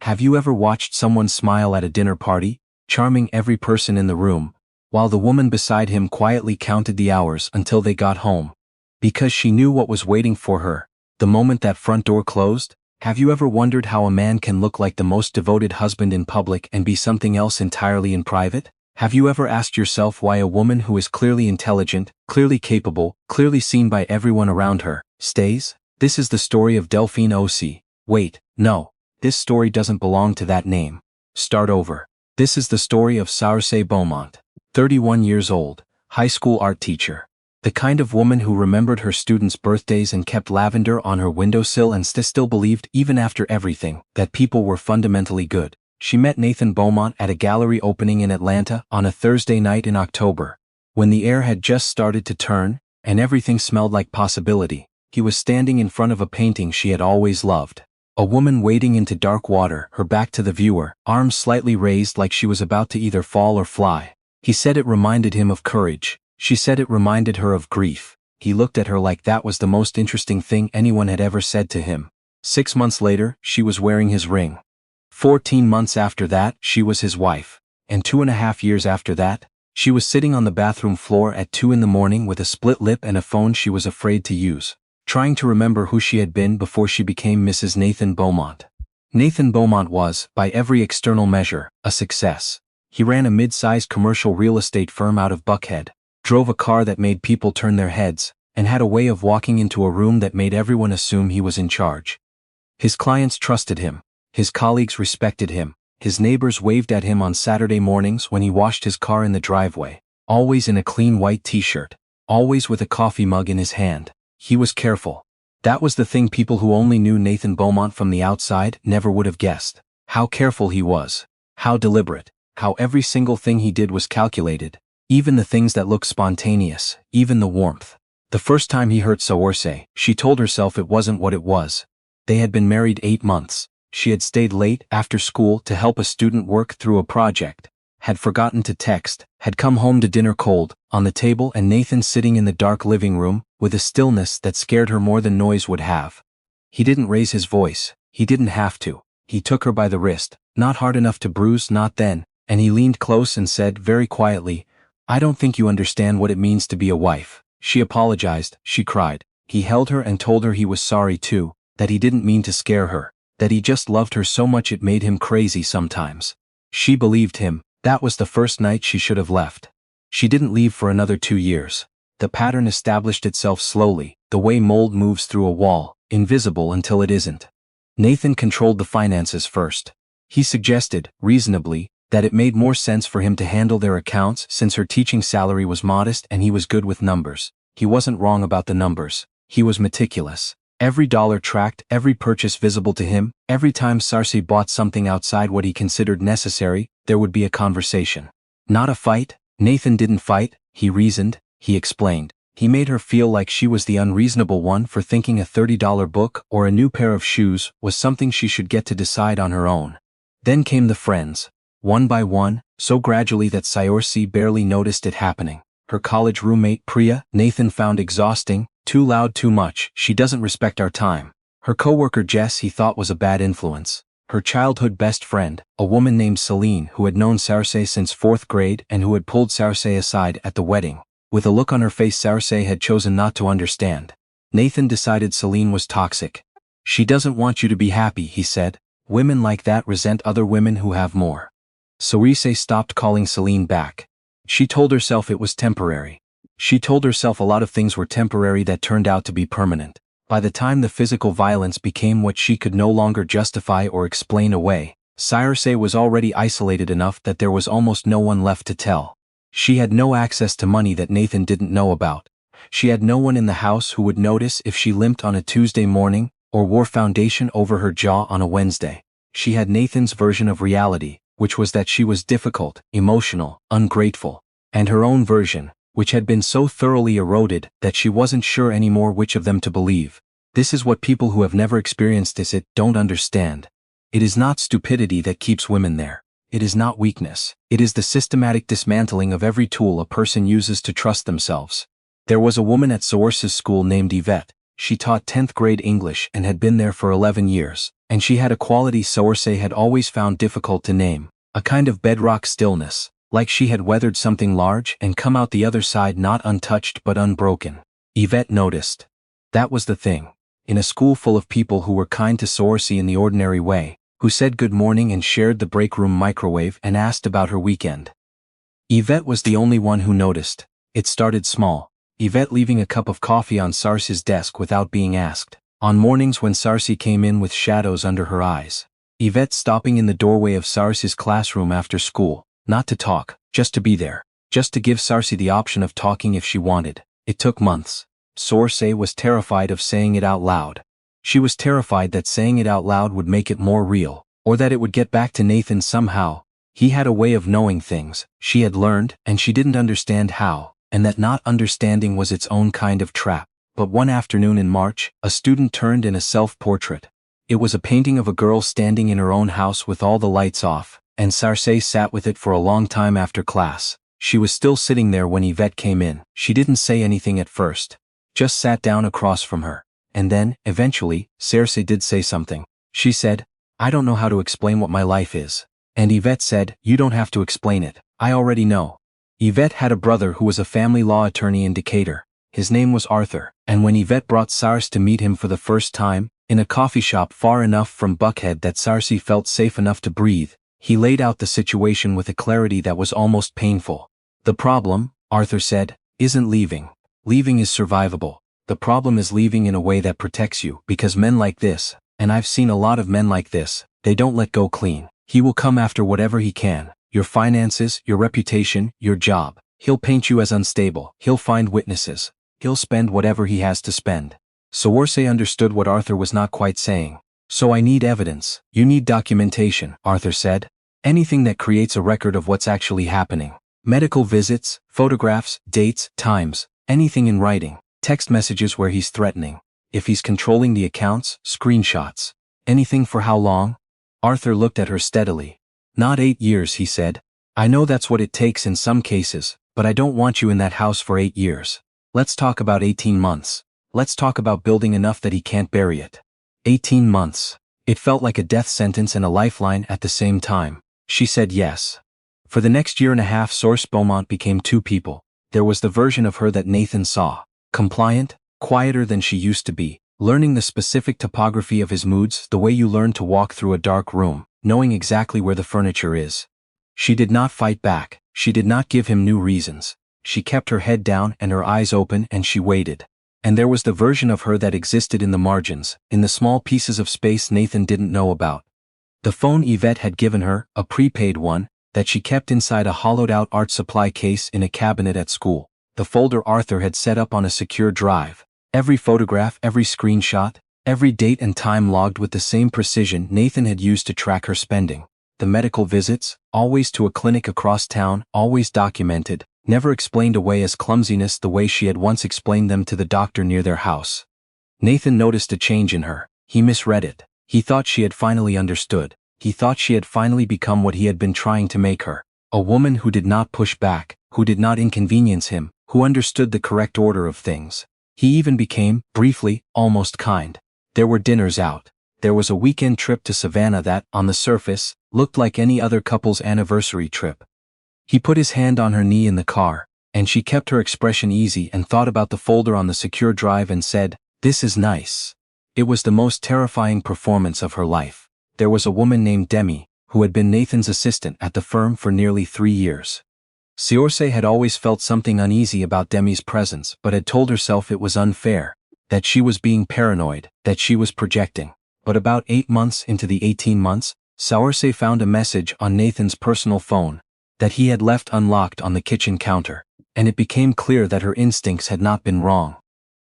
Have you ever watched someone smile at a dinner party, charming every person in the room, while the woman beside him quietly counted the hours until they got home? Because she knew what was waiting for her, the moment that front door closed? Have you ever wondered how a man can look like the most devoted husband in public and be something else entirely in private? Have you ever asked yourself why a woman who is clearly intelligent, clearly capable, clearly seen by everyone around her, stays? This is the story of Delphine Aussi. Wait, no. This story doesn't belong to that name. Start over. This is the story of Sarcey Beaumont, 31 years old, high school art teacher. The kind of woman who remembered her students' birthdays and kept lavender on her windowsill and still believed, even after everything, that people were fundamentally good. She met Nathan Beaumont at a gallery opening in Atlanta on a Thursday night in October. When the air had just started to turn, and everything smelled like possibility, he was standing in front of a painting she had always loved. A woman wading into dark water, her back to the viewer, arms slightly raised like she was about to either fall or fly. He said it reminded him of courage. She said it reminded her of grief. He looked at her like that was the most interesting thing anyone had ever said to him. 6 months later, she was wearing his ring. 14 months after that, she was his wife. And 2.5 years after that, she was sitting on the bathroom floor at 2 in the morning with a split lip and a phone she was afraid to use, trying to remember who she had been before she became Mrs. Nathan Beaumont. Nathan Beaumont was, by every external measure, a success. He ran a mid-sized commercial real estate firm out of Buckhead, drove a car that made people turn their heads, and had a way of walking into a room that made everyone assume he was in charge. His clients trusted him. His colleagues respected him. His neighbors waved at him on Saturday mornings when he washed his car in the driveway, always in a clean white t-shirt, always with a coffee mug in his hand. He was careful. That was the thing people who only knew Nathan Beaumont from the outside never would have guessed. How careful he was. How deliberate. How every single thing he did was calculated. Even the things that looked spontaneous, even the warmth. The first time he hurt Sarcey, she told herself it wasn't what it was. They had been married 8 months. She had stayed late after school to help a student work through a project, had forgotten to text, had come home to dinner cold, on the table and Nathan sitting in the dark living room, with a stillness that scared her more than noise would have. He didn't raise his voice. He didn't have to. He took her by the wrist, not hard enough to bruise, not then, and he leaned close and said very quietly, "I don't think you understand what it means to be a wife." She apologized, she cried. He held her and told her he was sorry too, that he didn't mean to scare her, that he just loved her so much it made him crazy sometimes. She believed him. That was the first night she should have left. She didn't leave for another 2 years. The pattern established itself slowly, the way mold moves through a wall, invisible until it isn't. Nathan controlled the finances first. He suggested, reasonably, that it made more sense for him to handle their accounts since her teaching salary was modest and he was good with numbers. He wasn't wrong about the numbers. He was meticulous. Every dollar tracked, every purchase visible to him. Every time Sarcey bought something outside what he considered necessary, there would be a conversation. Not a fight. Nathan didn't fight, he reasoned, he explained. He made her feel like she was the unreasonable one for thinking a $30 book or a new pair of shoes was something she should get to decide on her own. Then came the friends. One by one, so gradually that Sarcey barely noticed it happening. Her college roommate Priya, Nathan found exhausting, too loud, too much. She doesn't respect our time. Her coworker Jess he thought was a bad influence. Her childhood best friend, a woman named Celine who had known Sarcey since 4th grade and who had pulled Sarcey aside at the wedding. With a look on her face Sarcey had chosen not to understand. Nathan decided Celine was toxic. "She doesn't want you to be happy," he said. "Women like that resent other women who have more." Sarcey stopped calling Celine back. She told herself it was temporary. She told herself a lot of things were temporary that turned out to be permanent. By the time the physical violence became what she could no longer justify or explain away, Sarcey was already isolated enough that there was almost no one left to tell. She had no access to money that Nathan didn't know about. She had no one in the house who would notice if she limped on a Tuesday morning or wore foundation over her jaw on a Wednesday. She had Nathan's version of reality, which was that she was difficult, emotional, ungrateful, and her own version, which had been so thoroughly eroded that she wasn't sure anymore which of them to believe. This is what people who have never experienced it don't understand. It is not stupidity that keeps women there. It is not weakness. It is the systematic dismantling of every tool a person uses to trust themselves. There was a woman at Sarcey's school named Yvette. She taught 10th grade English and had been there for 11 years. and she had a quality Sorsay had always found difficult to name, a kind of bedrock stillness, like she had weathered something large and come out the other side not untouched but unbroken. Yvette noticed. That was the thing. In a school full of people who were kind to Sorsay in the ordinary way, who said good morning and shared the break room microwave and asked about her weekend. Yvette was the only one who noticed. It started small. Yvette leaving a cup of coffee on Sarsi's desk without being asked. On mornings when Sarsi came in with shadows under her eyes. Yvette stopping in the doorway of Sarsi's classroom after school, not to talk, just to be there, just to give Sarsi the option of talking if she wanted. It took months. Sorsay was terrified of saying it out loud. She was terrified that saying it out loud would make it more real, or that it would get back to Nathan somehow. He had a way of knowing things, she had learned, and she didn't understand how, and that not understanding was its own kind of trap. But one afternoon in March, a student turned in a self-portrait. It was a painting of a girl standing in her own house with all the lights off, and Sorsay sat with it for a long time after class. She was still sitting there when Yvette came in. She didn't say anything at first. Just sat down across from her. And then, eventually, Sorsay did say something. She said, "I don't know how to explain what my life is." And Yvette said, "You don't have to explain it. I already know." Yvette had a brother who was a family law attorney in Decatur. His name was Arthur, and when Yvette brought Sars to meet him for the first time, in a coffee shop far enough from Buckhead that Sarsi felt safe enough to breathe, he laid out the situation with a clarity that was almost painful. "The problem," Arthur said, "isn't leaving. Leaving is survivable. The problem is leaving in a way that protects you, because men like this, and I've seen a lot of men like this, they don't let go clean. He will come after whatever he can, your finances, your reputation, your job. He'll paint you as unstable. He'll find witnesses. He'll spend whatever he has to spend." Sorsay understood what Arthur was not quite saying. "So I need evidence. You need documentation," Arthur said. "Anything that creates a record of what's actually happening. Medical visits, photographs, dates, times, anything in writing, text messages where he's threatening. If he's controlling the accounts, screenshots. Anything for how long?" Arthur looked at her steadily. "Not 8 years," he said. "I know that's what it takes in some cases, but I don't want you in that house for 8 years. Let's talk about 18 months. Let's talk about building enough that he can't bury it." 18 months. It felt like a death sentence and a lifeline at the same time. She said yes. For the next year and a half, Source Beaumont became two people. There was the version of her that Nathan saw. Compliant, quieter than she used to be, learning the specific topography of his moods the way you learn to walk through a dark room, knowing exactly where the furniture is. She did not fight back. She did not give him new reasons. She kept her head down and her eyes open, and she waited. And there was the version of her that existed in the margins, in the small pieces of space Nathan didn't know about. The phone Yvette had given her, a prepaid one, that she kept inside a hollowed-out art supply case in a cabinet at school. The folder Arthur had set up on a secure drive. Every photograph, every screenshot, every date and time logged with the same precision Nathan had used to track her spending. The medical visits, always to a clinic across town, always documented, never explained away as clumsiness the way she had once explained them to the doctor near their house. Nathan noticed a change in her. He misread it. He thought she had finally understood. He thought she had finally become what he had been trying to make her. A woman who did not push back, who did not inconvenience him, who understood the correct order of things. He even became, briefly, almost kind. There were dinners out. There was a weekend trip to Savannah that, on the surface, looked like any other couple's anniversary trip. He put his hand on her knee in the car, and she kept her expression easy and thought about the folder on the secure drive and said, "This is nice." It was the most terrifying performance of her life. There was a woman named Demi, who had been Nathan's assistant at the firm for nearly 3 years. Sorsay had always felt something uneasy about Demi's presence but had told herself it was unfair, that she was being paranoid, that she was projecting. But about 8 months into the 18 months, Sorsay found a message on Nathan's personal phone that he had left unlocked on the kitchen counter, and it became clear that her instincts had not been wrong.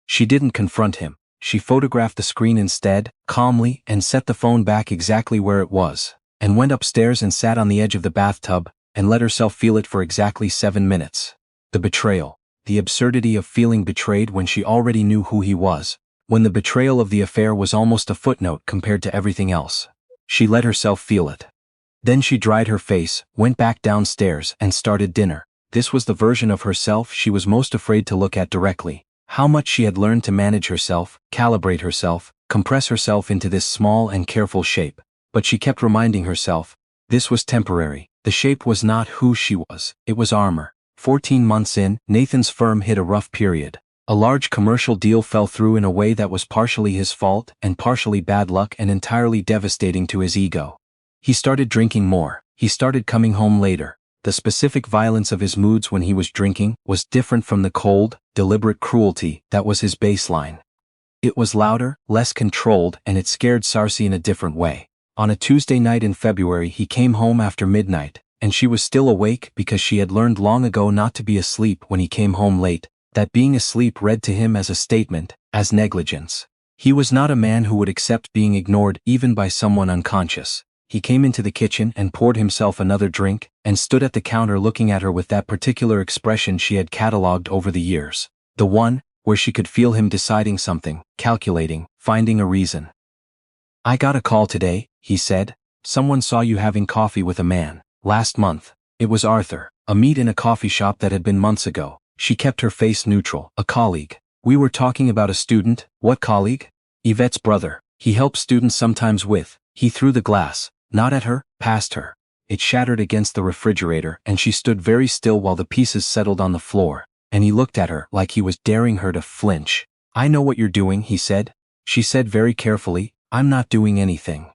She didn't confront him. She photographed the screen instead, calmly, and set the phone back exactly where it was, and went upstairs and sat on the edge of the bathtub, and let herself feel it for exactly 7 minutes. The betrayal. The absurdity of feeling betrayed when she already knew who he was, when the betrayal of the affair was almost a footnote compared to everything else. She let herself feel it. Then she dried her face, went back downstairs, and started dinner. This was the version of herself she was most afraid to look at directly. How much she had learned to manage herself, calibrate herself, compress herself into this small and careful shape. But she kept reminding herself, this was temporary. The shape was not who she was, it was armor. 14 months in, Nathan's firm hit a rough period. A large commercial deal fell through in a way that was partially his fault and partially bad luck and entirely devastating to his ego. He started drinking more. He started coming home later. The specific violence of his moods when he was drinking was different from the cold, deliberate cruelty that was his baseline. It was louder, less controlled, and it scared Sarsi in a different way. On a Tuesday night in February he came home after midnight, and she was still awake because she had learned long ago not to be asleep when he came home late, that being asleep read to him as a statement, as negligence. He was not a man who would accept being ignored even by someone unconscious. He came into the kitchen and poured himself another drink, and stood at the counter looking at her with that particular expression she had catalogued over the years. The one where she could feel him deciding something, calculating, finding a reason. "I got a call today," he said. "Someone saw you having coffee with a man. Last month. It was Arthur. A meet in a coffee shop that had been months ago." She kept her face neutral. "A colleague. We were talking about a student." "What colleague?" "Yvette's brother. He helps students sometimes with." He threw the glass, not at her, past her. It shattered against the refrigerator and she stood very still while the pieces settled on the floor, and he looked at her like he was daring her to flinch. "I know what you're doing," he said. She said very carefully, "I'm not doing anything."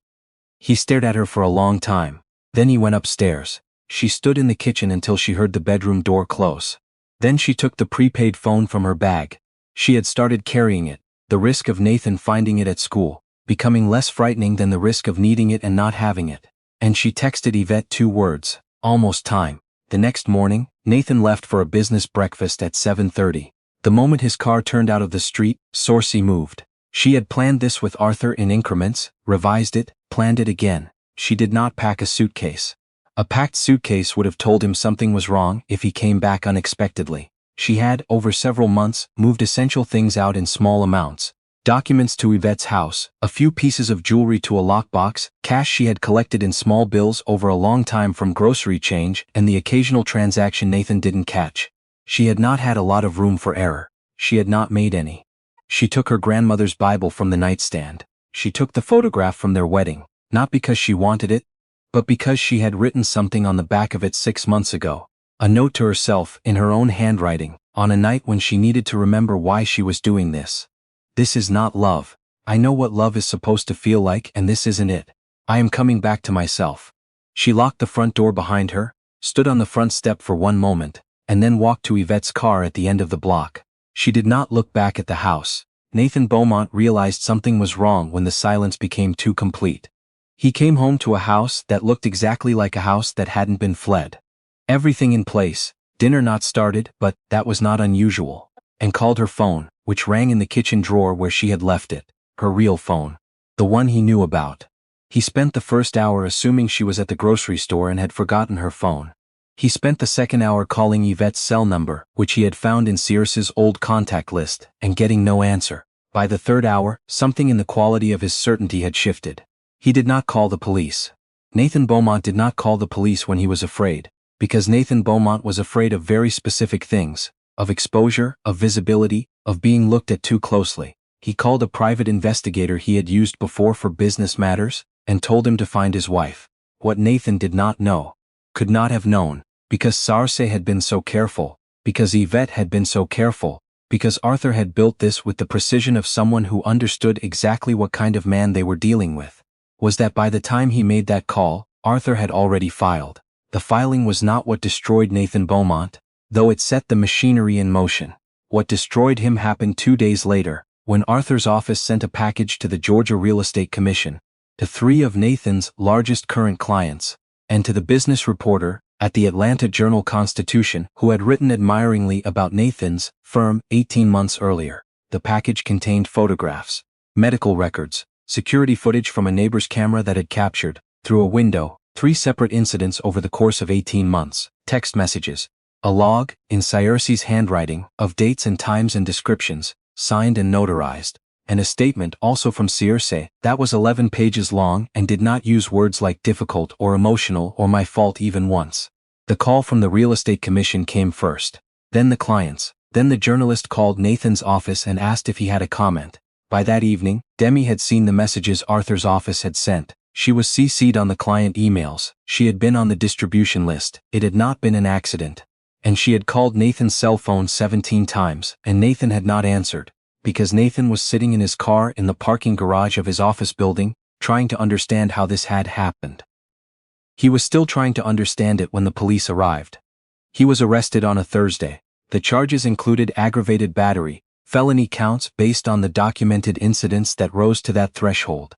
He stared at her for a long time. Then he went upstairs. She stood in the kitchen until she heard the bedroom door close. Then she took the prepaid phone from her bag. She had started carrying it, the risk of Nathan finding it at school, becoming less frightening than the risk of needing it and not having it. And she texted Yvette 2 words, "Almost time." The next morning, Nathan left for a business breakfast at 7:30. The moment his car turned out of the street, Sarsi moved. She had planned this with Arthur in increments, revised it, planned it again. She did not pack a suitcase. A packed suitcase would have told him something was wrong if he came back unexpectedly. She had, over several months, moved essential things out in small amounts. Documents to Yvette's house, a few pieces of jewelry to a lockbox, cash she had collected in small bills over a long time from grocery change, and the occasional transaction Nathan didn't catch. She had not had a lot of room for error. She had not made any. She took her grandmother's Bible from the nightstand. She took the photograph from their wedding, not because she wanted it, but because she had written something on the back of it 6 months ago. A note to herself, in her own handwriting, on a night when she needed to remember why she was doing this. "This is not love. I know what love is supposed to feel like and this isn't it. I am coming back to myself." She locked the front door behind her, stood on the front step for one moment, and then walked to Yvette's car at the end of the block. She did not look back at the house. Nathan Beaumont realized something was wrong when the silence became too complete. He came home to a house that looked exactly like a house that hadn't been fled. Everything in place, dinner not started, but that was not unusual, and called her phone, which rang in the kitchen drawer where she had left it, her real phone, the one he knew about. He spent the first hour assuming she was at the grocery store and had forgotten her phone. He spent the second hour calling Yvette's cell number, which he had found in Searce's old contact list, and getting no answer. By the third hour, something in the quality of his certainty had shifted. He did not call the police. Nathan Beaumont did not call the police when he was afraid, because Nathan Beaumont was afraid of very specific things, of exposure, of visibility, of being looked at too closely. He called a private investigator he had used before for business matters, and told him to find his wife. What Nathan did not know, could not have known, because Sarse had been so careful, because Yvette had been so careful, because Arthur had built this with the precision of someone who understood exactly what kind of man they were dealing with, was that by the time he made that call, Arthur had already filed. The filing was not what destroyed Nathan Beaumont, though it set the machinery in motion. What destroyed him happened 2 days later, when Arthur's office sent a package to the Georgia Real Estate Commission, to 3 of Nathan's largest current clients, and to the business reporter at the Atlanta Journal-Constitution who had written admiringly about Nathan's firm 18 months earlier. The package contained photographs, medical records, security footage from a neighbor's camera that had captured, through a window, 3 separate incidents over the course of 18 months, text messages, a log, in Searce's handwriting, of dates and times and descriptions, signed and notarized, and a statement also from Searce that was 11 pages long and did not use words like difficult or emotional or my fault even once. The call from the Real Estate Commission came first, then the clients, then the journalist called Nathan's office and asked if he had a comment. By that evening, Demi had seen the messages Arthur's office had sent. She was CC'd on the client emails, she had been on the distribution list, it had not been an accident. And she had called Nathan's cell phone 17 times, and Nathan had not answered, because Nathan was sitting in his car in the parking garage of his office building, trying to understand how this had happened. He was still trying to understand it when the police arrived. He was arrested on a Thursday. The charges included aggravated battery, felony counts based on the documented incidents that rose to that threshold,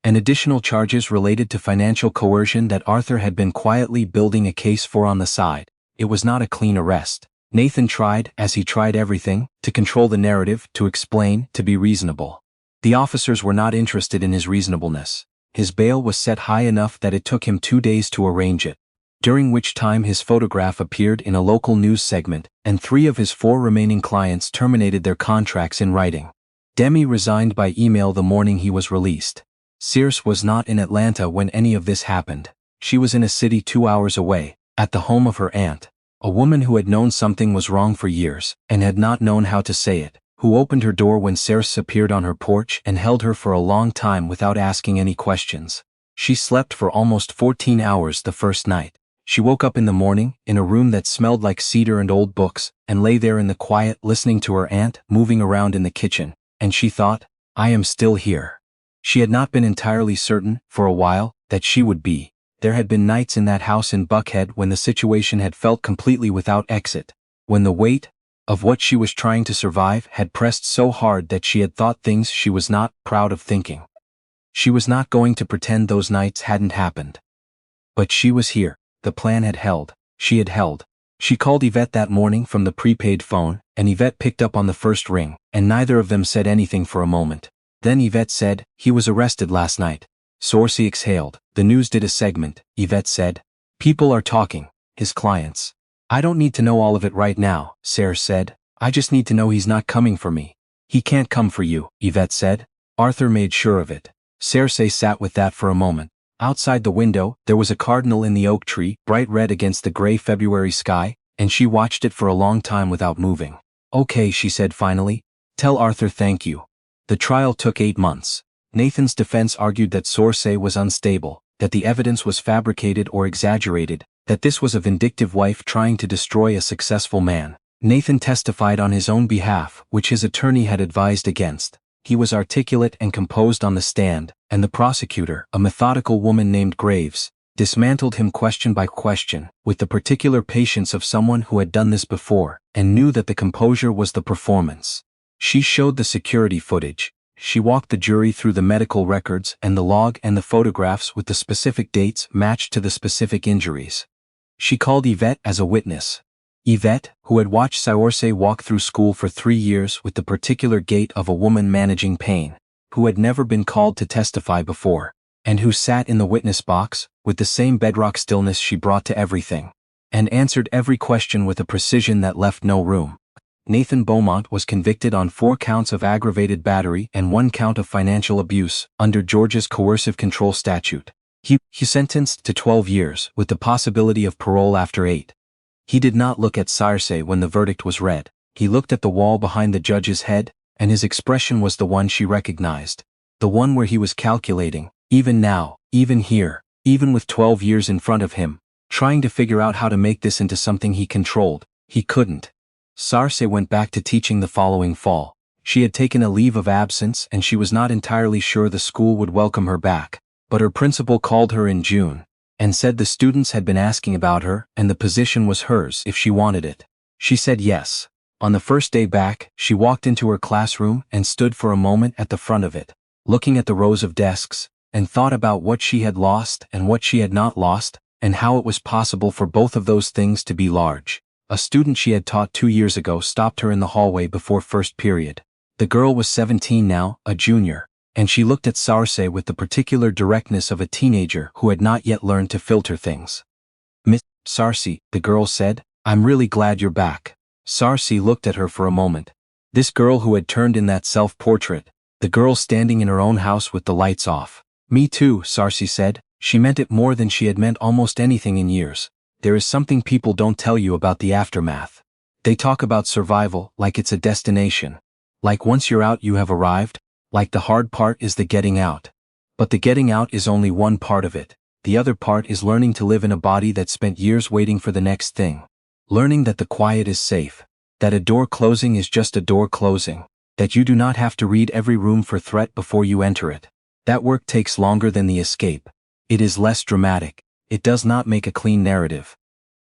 and additional charges related to financial coercion that Arthur had been quietly building a case for on the side. It was not a clean arrest. Nathan tried, as he tried everything, to control the narrative, to explain, to be reasonable. The officers were not interested in his reasonableness. His bail was set high enough that it took him 2 days to arrange it, during which time his photograph appeared in a local news segment, and 3 of his 4 remaining clients terminated their contracts in writing. Demi resigned by email the morning he was released. Circe was not in Atlanta when any of this happened. She was in a city 2 hours away, at the home of her aunt, a woman who had known something was wrong for years, and had not known how to say it, who opened her door when Circe appeared on her porch and held her for a long time without asking any questions. She slept for almost 14 hours the first night. She woke up in the morning, in a room that smelled like cedar and old books, and lay there in the quiet listening to her aunt moving around in the kitchen, and she thought, I am still here. She had not been entirely certain, for a while, that she would be. There had been nights in that house in Buckhead when the situation had felt completely without exit, when the weight of what she was trying to survive had pressed so hard that she had thought things she was not proud of thinking. She was not going to pretend those nights hadn't happened. But she was here. The plan had held. She had held. She called Yvette that morning from the prepaid phone, and Yvette picked up on the first ring, and neither of them said anything for a moment. Then Yvette said, he was arrested last night. Sorcy exhaled. The news did a segment, Yvette said. People are talking, his clients. I don't need to know all of it right now, Sarah said. I just need to know he's not coming for me. He can't come for you, Yvette said. Arthur made sure of it. Cersei sat with that for a moment. Outside the window, there was a cardinal in the oak tree, bright red against the gray February sky, and she watched it for a long time without moving. Okay, she said finally. Tell Arthur thank you. The trial took 8 months. Nathan's defense argued that Sorce was unstable, that the evidence was fabricated or exaggerated, that this was a vindictive wife trying to destroy a successful man. Nathan testified on his own behalf, which his attorney had advised against. He was articulate and composed on the stand, and the prosecutor, a methodical woman named Graves, dismantled him question by question, with the particular patience of someone who had done this before, and knew that the composure was the performance. She showed the security footage. She walked the jury through the medical records and the log and the photographs with the specific dates matched to the specific injuries. She called Yvette as a witness. Yvette, who had watched Saorse walk through school for 3 years with the particular gait of a woman managing pain, who had never been called to testify before, and who sat in the witness box with the same bedrock stillness she brought to everything, and answered every question with a precision that left no room. Nathan Beaumont was convicted on 4 counts of aggravated battery and 1 count of financial abuse under Georgia's coercive control statute. He sentenced to 12 years with the possibility of parole after 8. He did not look at Circe when the verdict was read. He looked at the wall behind the judge's head, and his expression was the one she recognized. The one where he was calculating, even now, even here, even with 12 years in front of him, trying to figure out how to make this into something he controlled. He couldn't. Sarce went back to teaching the following fall. She had taken a leave of absence and she was not entirely sure the school would welcome her back, but her principal called her in June and said the students had been asking about her and the position was hers if she wanted it. She said yes. On the first day back, she walked into her classroom and stood for a moment at the front of it, looking at the rows of desks, and thought about what she had lost and what she had not lost, and how it was possible for both of those things to be large. A student she had taught 2 years ago stopped her in the hallway before first period. The girl was 17 now, a junior, and she looked at Sarce with the particular directness of a teenager who had not yet learned to filter things. Miss Sarce, the girl said, I'm really glad you're back. Sarce looked at her for a moment. This girl who had turned in that self-portrait, the girl standing in her own house with the lights off. Me too, Sarce said. She meant it more than she had meant almost anything in years. There is something people don't tell you about the aftermath. They talk about survival like it's a destination. Like once you're out you have arrived, Like the hard part is the getting out. But the getting out is only one part of it. The other part is learning to live in a body that spent years waiting for the next thing. Learning that the quiet is safe. That a door closing is just a door closing. That you do not have to read every room for threat before you enter it. That work takes longer than the escape. It is less dramatic. It does not make a clean narrative.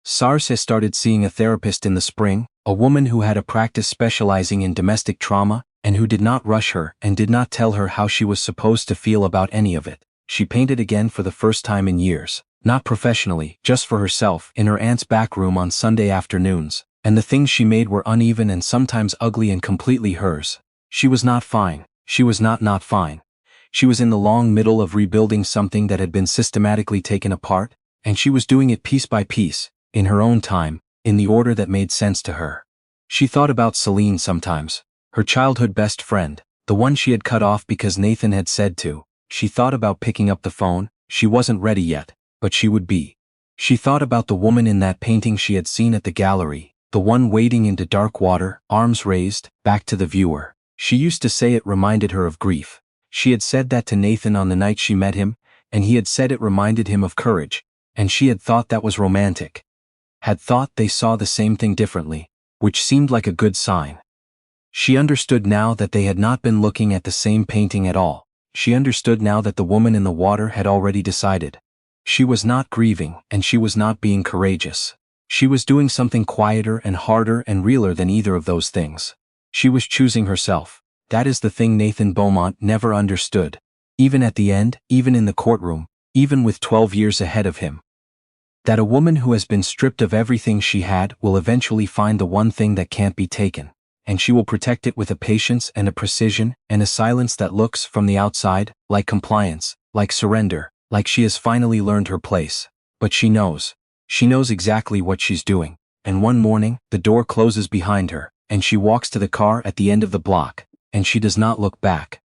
Sarse started seeing a therapist in the spring, a woman who had a practice specializing in domestic trauma, and who did not rush her and did not tell her how she was supposed to feel about any of it. She painted again for the first time in years, not professionally, just for herself, in her aunt's back room on Sunday afternoons, and the things she made were uneven and sometimes ugly and completely hers. She was not fine. She was not fine. She was in the long middle of rebuilding something that had been systematically taken apart, and she was doing it piece by piece, in her own time, in the order that made sense to her. She thought about Celine sometimes, her childhood best friend, the one she had cut off because Nathan had said to. She thought about picking up the phone. She wasn't ready yet, but she would be. She thought about the woman in that painting she had seen at the gallery, the one wading into dark water, arms raised, back to the viewer. She used to say it reminded her of grief. She had said that to Nathan on the night she met him, and he had said it reminded him of courage, and she had thought that was romantic. Had thought they saw the same thing differently, which seemed like a good sign. She understood now that they had not been looking at the same painting at all. She understood now that the woman in the water had already decided. She was not grieving, and she was not being courageous. She was doing something quieter and harder and realer than either of those things. She was choosing herself. That is the thing Nathan Beaumont never understood. Even at the end, even in the courtroom, even with 12 years ahead of him. That a woman who has been stripped of everything she had will eventually find the one thing that can't be taken, and she will protect it with a patience and a precision and a silence that looks, from the outside, like compliance, like surrender, like she has finally learned her place. But she knows. She knows exactly what she's doing. And one morning, the door closes behind her, and she walks to the car at the end of the block, and she does not look back.